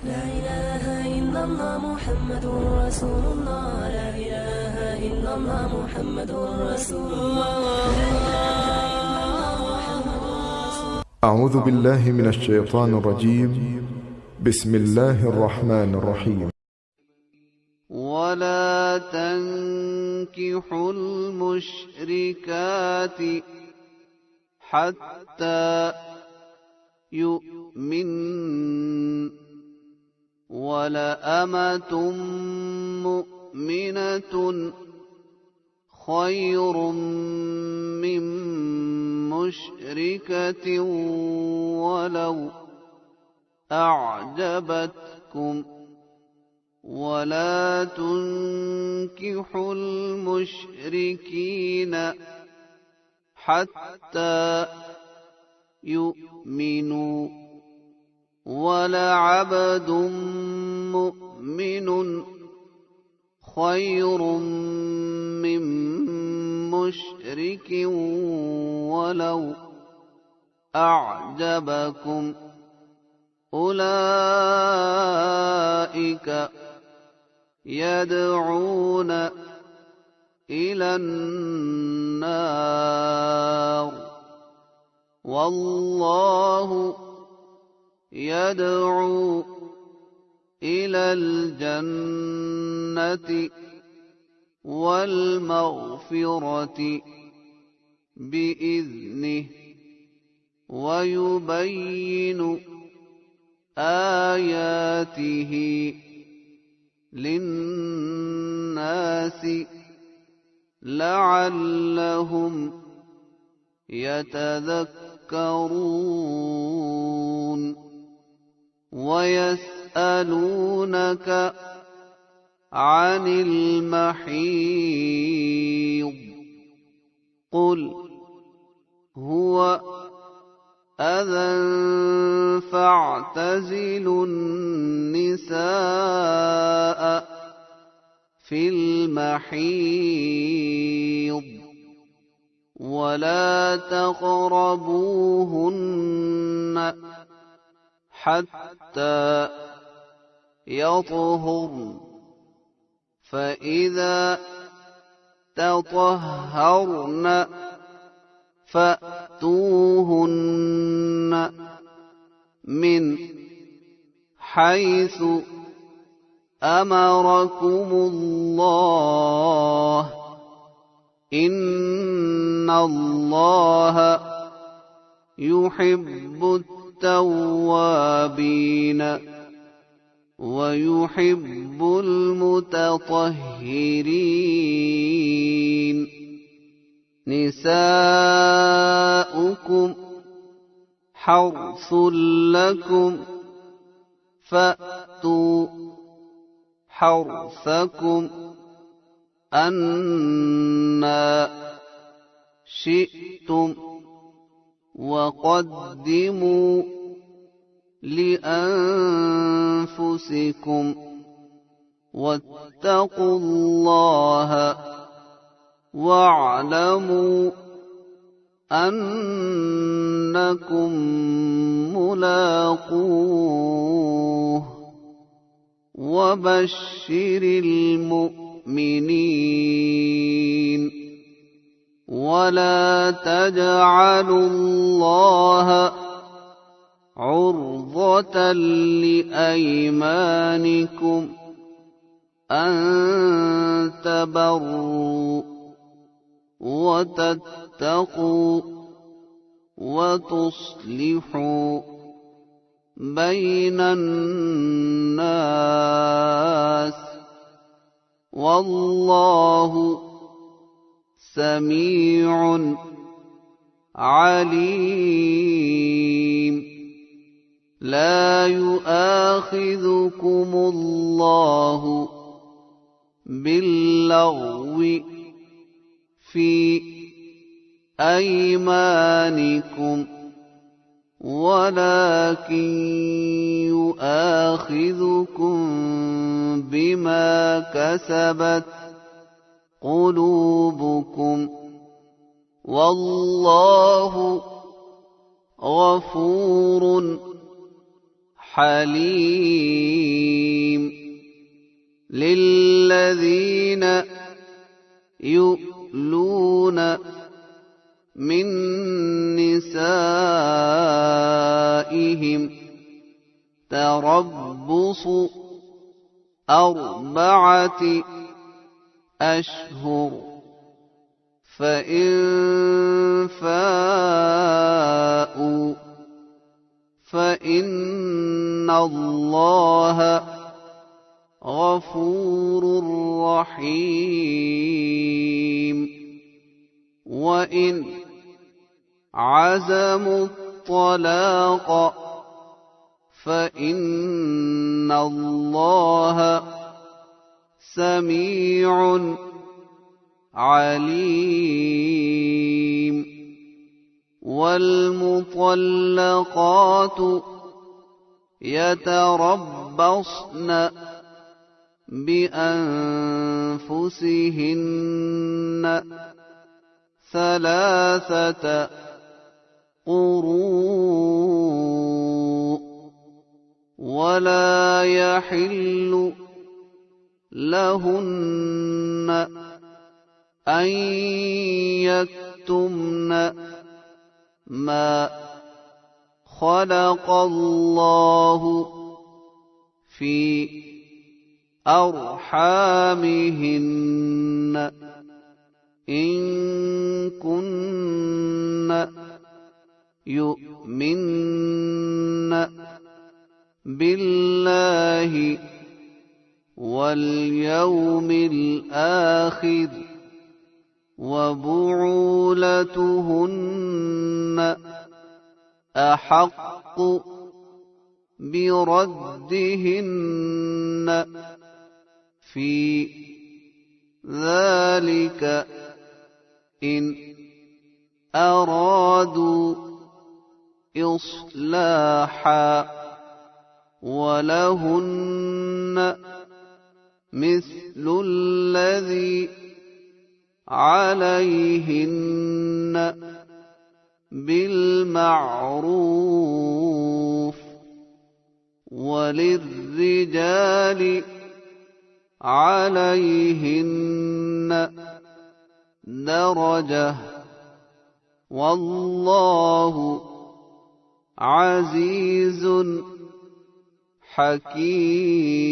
لا إله إلا الله محمد رسول الله. لا إله إلا الله محمد رسول الله. أعوذ بالله من الشيطان الرجيم. بسم الله الرحمن الرحيم. ولا تنكحوا المشركات حتى يؤمن ولأمة مؤمنة خير من مشركة ولو أعجبتكم ولا تنكحوا المشركين حتى يؤمنوا ولعبد مؤمن خير من مشرك ولو أعجبكم أولئك يدعون إلى النار والله يدعو إلى الجنة والمغفرة بإذنه ويبين آياته للناس لعلهم يتذكرون ويسألونك عن المحيض قل هو أذى فاعتزلوا النساء في المحيض ولا تقربوهن حتى يطهرن فإذا تطهرن فأتوهن من حيث أمركم الله إن الله يحب التوابين ويحب المتطهرين نساؤكم حرث لكم فأتوا حرثكم أنى شئتم وقدموا لأنفسكم واتقوا الله واعلموا أنكم ملاقوه وبشر المؤمنين ولا تجعلوا الله عرضة لأيمانكم أن تبروا وتتقوا وتصلحوا بين الناس والله سميع عليم لا يؤاخذكم الله باللغو في أيمانكم ولكن يؤاخذكم بما كسبت قلوبكم والله غفور حليم للذين يؤلون من نسائهم تربص 4 أشهر فإن فاءوا فإن الله غفور رحيم وإن عزموا الطلاق فإن الله سميع عليم والمطلقات يتربصن بأنفسهن 3 قروء ولا يحل لهن أن يكتمن ما خلق الله في أرحامهن إن كن يؤمن بالله واليوم الآخر وبعولتهن أحق بردهن في ذلك إن أرادوا إصلاحا ولهن مثل الذي عليهن بالمعروف وللرجال عليهن درجة والله عزيز حكيم